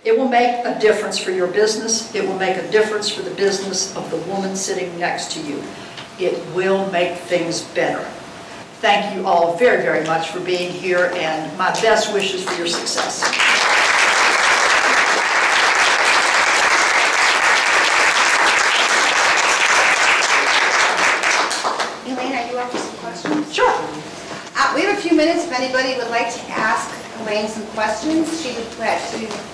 It will make a difference for your business. It will make a difference for the business of the woman sitting next to you. It will make things better. Thank you all very, very much for being here, and my best wishes for your success. Elaine, are you up for some questions? Sure. We have a few minutes if anybody would like to ask Elaine some questions. She would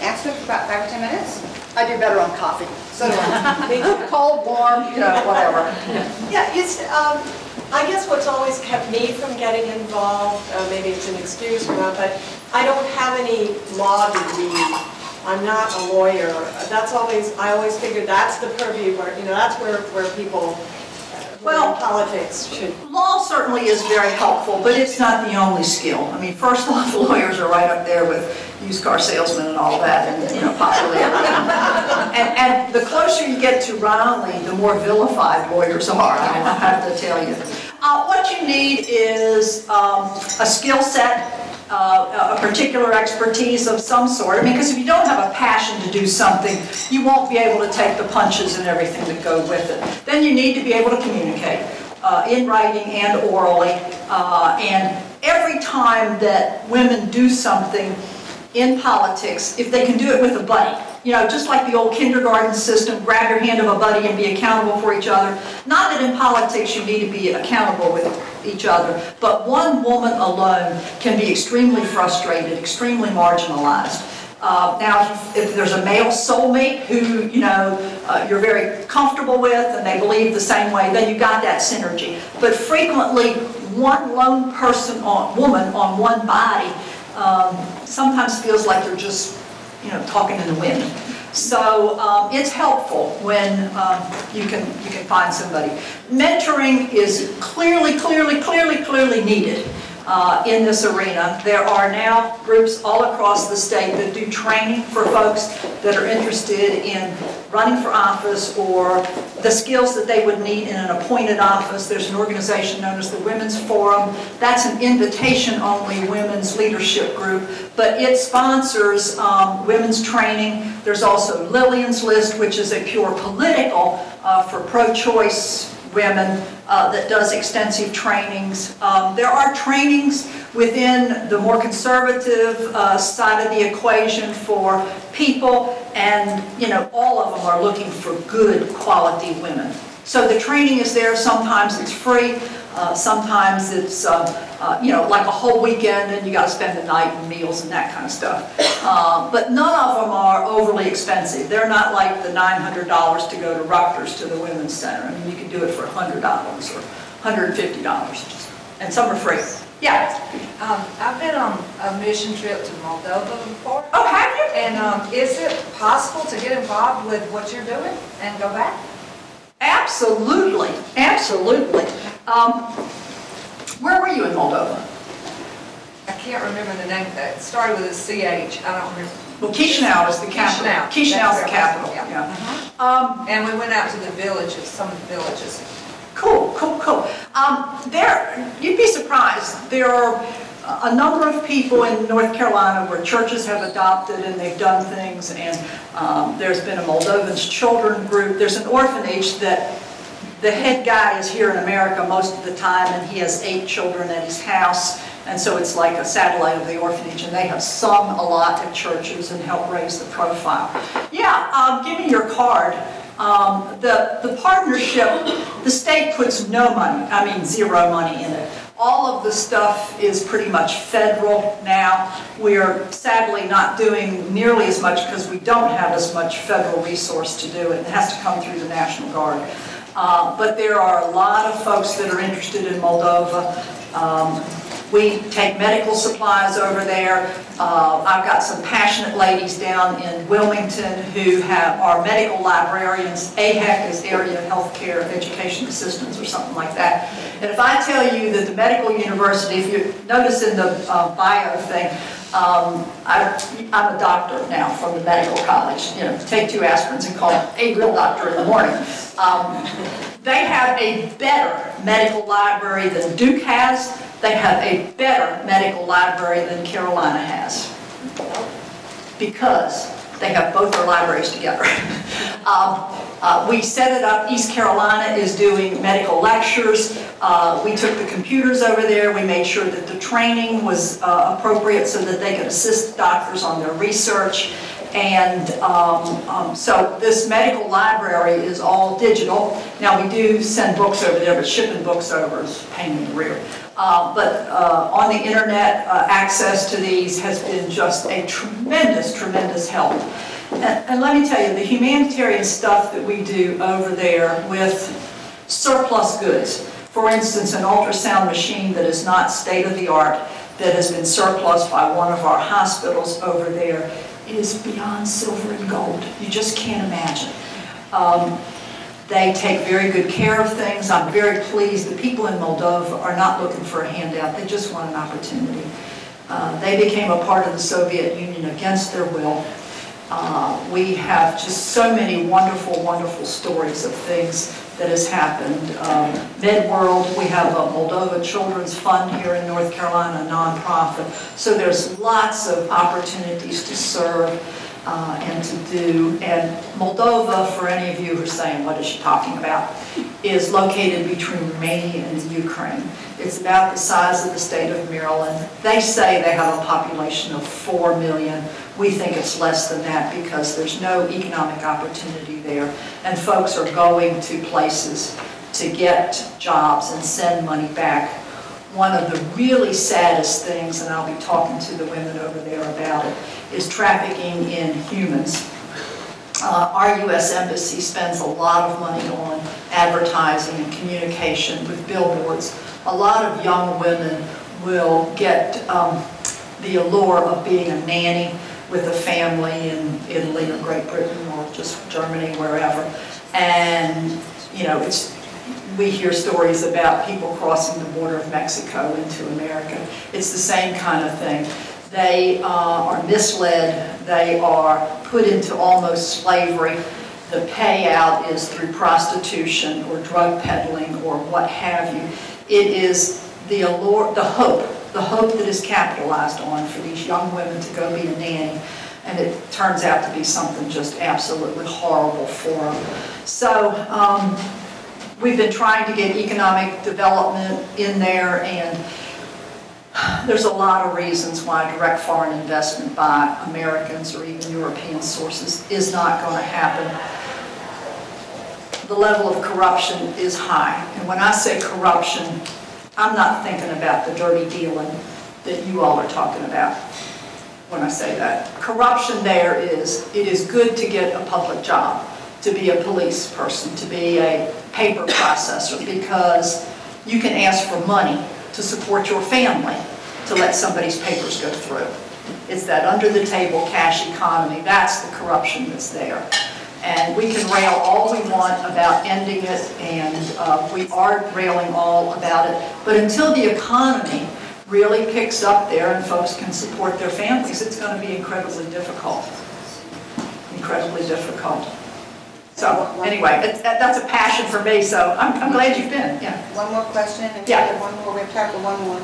answer for about 5 or 10 minutes. I do better on coffee. So do I. Cold, warm, whatever. Yeah, it's, I guess what's always kept me from getting involved, maybe it's an excuse or not, but I don't have any law degree. I'm not a lawyer. That's always, I always figured that's the purview where, that's where people, Well, politics should. Law certainly is very helpful, but it's not the only skill. I mean, first off, the lawyers are right up there with used car salesmen and all that, and possibly everything. And the closer you get to Raleigh, the more vilified lawyers are, I have to tell you. What you need is a skill set, a particular expertise of some sort. I mean, because if you don't have a passion to do something, you won't be able to take the punches and everything that go with it. Then you need to be able to communicate in writing and orally. And every time that women do something in politics, if they can do it with a buddy, just like the old kindergarten system, grab your hand of a buddy and be accountable for each other. Not that in politics you need to be accountable with each other, but one woman alone can be extremely frustrated, extremely marginalized. Now, if there's a male soulmate who, you're very comfortable with and they believe the same way, then you got that synergy. But frequently, one lone woman on one body sometimes feels like they're just talking in the wind. So it's helpful when you can find somebody. Mentoring is clearly needed in this arena. There are now groups all across the state that do training for folks that are interested in running for office or the skills that they would need in an appointed office. There's an organization known as the Women's Forum. That's an invitation-only women's leadership group, but it sponsors women's training. There's also Lillian's List, which is a pure political for pro-choice women that does extensive trainings. There are trainings within the more conservative side of the equation for people, and all of them are looking for good quality women. So the training is there. Sometimes it's free. Sometimes it's like a whole weekend and you got to spend the night and meals and that kind of stuff. But none of them are overly expensive. They're not like the $900 to go to Rutgers to the Women's Center. I mean, you can do it for $100 or $150, and some are free. Yeah. I've been on a mission trip to Moldova before. Oh, have you? And is it possible to get involved with what you're doing and go back? Absolutely, absolutely. Where were you in Moldova? I can't remember the name of that. It started with a CH. I don't remember. Well, Chisinau is the capital. Chisinau is the capital. Yeah. And we went out to the villages, some of the villages. Cool. You'd be surprised. There are a number of people in North Carolina where churches have adopted and they've done things, and there's been a Moldovans children group. There's an orphanage that the head guy is here in America most of the time, and he has 8 children at his house, and so it's like a satellite of the orphanage, and they have sung a lot at churches and helped raise the profile. Yeah, give me your card. The partnership, the state puts no money, I mean 0 money in it. All of the stuff is pretty much federal now. We are sadly not doing nearly as much because we don't have as much federal resource to do it. It has to come through the National Guard. But there are a lot of folks that are interested in Moldova. We take medical supplies over there. I've got some passionate ladies down in Wilmington who are medical librarians. AHEC is Area Healthcare Education Assistants or something like that. And if I tell you that the medical university, if you notice in the bio thing, I'm a doctor now from the medical college. Take 2 aspirins and call a real doctor in the morning. They have a better medical library than Duke has. They have a better medical library than Carolina has. Because They have both their libraries together. We set it up. East Carolina is doing medical lectures. We took the computers over there. We made sure that the training was appropriate so that they could assist doctors on their research. And so this medical library is all digital. Now we do send books over there, but shipping books over is a pain in the rear. But on the internet, access to these has been just a tremendous, tremendous help. And let me tell you, the humanitarian stuff that we do over there with surplus goods, for instance, an ultrasound machine that is not state-of-the-art, that has been surplus by one of our hospitals over there, is beyond silver and gold. You just can't imagine. They take very good care of things. I'm very pleased. The people in Moldova are not looking for a handout. They just want an opportunity. They became a part of the Soviet Union against their will. We have just so many wonderful, wonderful stories of things that has happened. MedWorld, we have a Moldova Children's Fund here in North Carolina, a nonprofit. So there's lots of opportunities to serve and to do. And Moldova, for any of you who are saying, what is she talking about, is located between Romania and Ukraine. It's about the size of the state of Maryland. They say they have a population of 4 million. We think it's less than that because there's no economic opportunity there. And folks are going to places to get jobs and send money back. One of the really saddest things, and I'll be talking to the women over there about it, is trafficking in humans. Our U.S. Embassy spends a lot of money on advertising and communication with billboards. A lot of young women will get the allure of being a nanny with a family in Italy or Great Britain or just Germany, wherever. And, you know, we hear stories about people crossing the border of Mexico into America. It's the same kind of thing. They are misled. They are put into almost slavery. The payout is through prostitution or drug peddling or what have you. It is the allure, the hope that is capitalized on for these young women to go be a nanny, and it turns out to be something just absolutely horrible for them. So we've been trying to get economic development in there, and there's a lot of reasons why direct foreign investment by Americans or even European sources is not going to happen. The level of corruption is high, and when I say corruption, I'm not thinking about the dirty dealing that you all are talking about when I say that. Corruption there is, it is good to get a public job, to be a police person, to be a paper processor, because you can ask for money to support your family to let somebody's papers go through. It's that under-the-table cash economy. That's the corruption that's there. And we can rail all we want about ending it, and we are railing all about it. But until the economy really picks up there and folks can support their families, it's going to be incredibly difficult. Incredibly difficult. So anyway, that's a passion for me, so I'm glad you've been. Yeah. One more question, and yeah. One more. We have time for one more.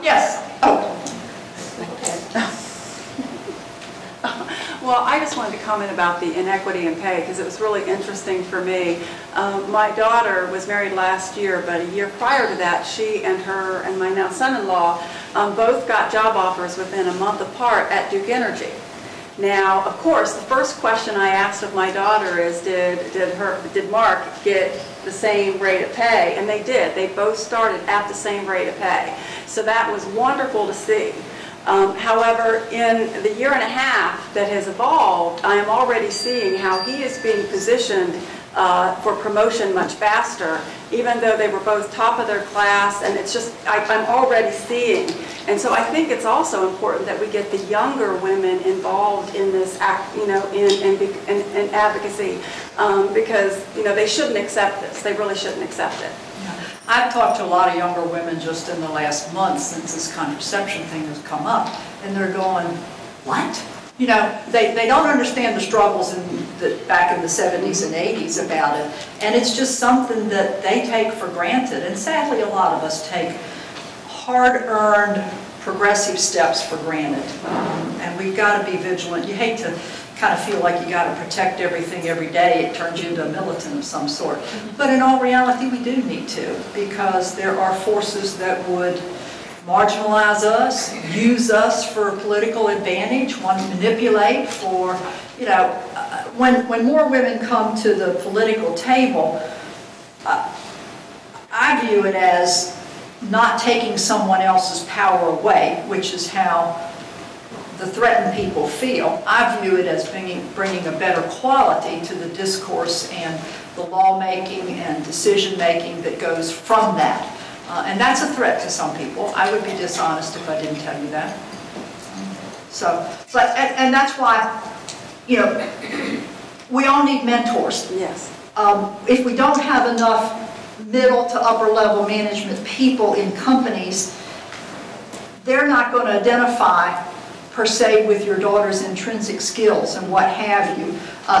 Yes. Oh. Well, I just wanted to comment about the inequity in pay because it was really interesting for me. My daughter was married last year, but a year prior to that, she and my now son-in-law both got job offers within a month apart at Duke Energy. Now, of course, the first question I asked of my daughter is, did Mark get the same rate of pay? And they did. They both started at the same rate of pay. So that was wonderful to see. However, in the year and a half that has evolved, I am already seeing how he is being positioned for promotion much faster, even though they were both top of their class, and it's just, I'm already seeing. And so I think it's also important that we get the younger women involved in this act, in advocacy, because, they shouldn't accept this. They really shouldn't accept it. I've talked to a lot of younger women just in the last month since this contraception thing has come up, and they're going, what? They don't understand the struggles back in the 70s and 80s about it, and it's just something that they take for granted, and sadly a lot of us take hard-earned progressive steps for granted. And we've got to be vigilant. You hate to kind of feel like you got to protect everything every day. It turns you into a militant of some sort. But in all reality, we do need to, because there are forces that would marginalize us, use us for political advantage, want to manipulate for, you know, when more women come to the political table, I view it as not taking someone else's power away, which is how the threatened people feel. I view it as bringing a better quality to the discourse and the lawmaking and decision-making that goes from that. And that's a threat to some people. I would be dishonest if I didn't tell you that. So, and that's why, you know, we all need mentors. Yes. If we don't have enough middle to upper level management people in companies, they're not going to identify per se with your daughter's intrinsic skills and what have you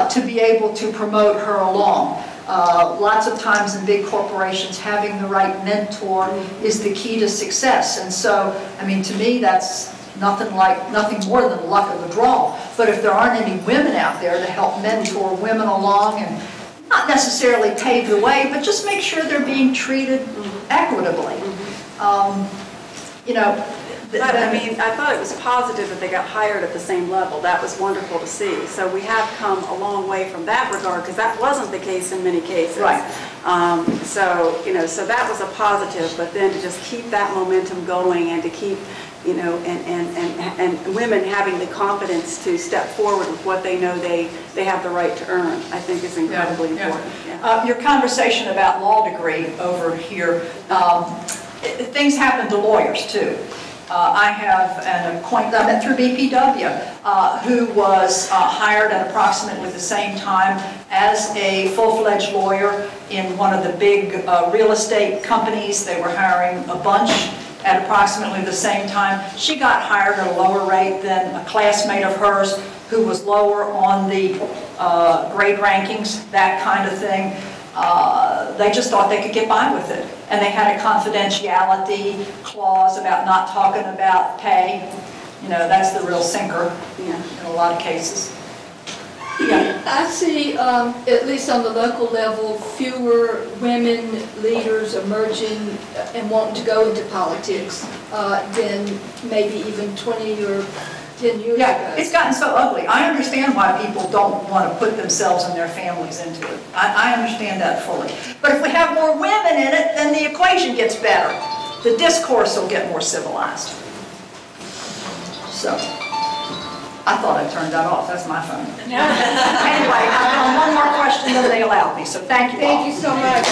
to be able to promote her along. Lots of times in big corporations, having the right mentor is the key to success. And so, I mean, to me, that's nothing more than luck of the draw. But if there aren't any women out there to help mentor women along and not necessarily pave the way, but just make sure they're being treated equitably. You know, but I mean, I thought it was positive that they got hired at the same level. That was wonderful to see. So we have come a long way from that regard, because that wasn't the case in many cases. Right. So, you know, so that was a positive, but then to just keep that momentum going and to keep, you know, and women having the confidence to step forward with what they know they have the right to earn, I think is incredibly important. Yeah. Your conversation about law degree over here, things happen to lawyers too. I have an acquaintance, I met through BPW, who was hired at approximately the same time as a full-fledged lawyer in one of the big real estate companies. They were hiring a bunch at approximately the same time. She got hired at a lower rate than a classmate of hers who was lower on the grade rankings, that kind of thing. They just thought they could get by with it. And they had a confidentiality clause about not talking about pay. You know, that's the real sinker, in a lot of cases. Yeah. I see, at least on the local level, fewer women leaders emerging and wanting to go into politics than maybe even 20 or 10 years ago. It's gotten so ugly. I understand why people don't want to put themselves and their families into it. I understand that fully. But if we have more women in it, then the equation gets better. The discourse will get more civilized. So, I thought I turned that off. That's my phone. Anyway, I have one more question that they allowed me, so thank you all. Thank you so much.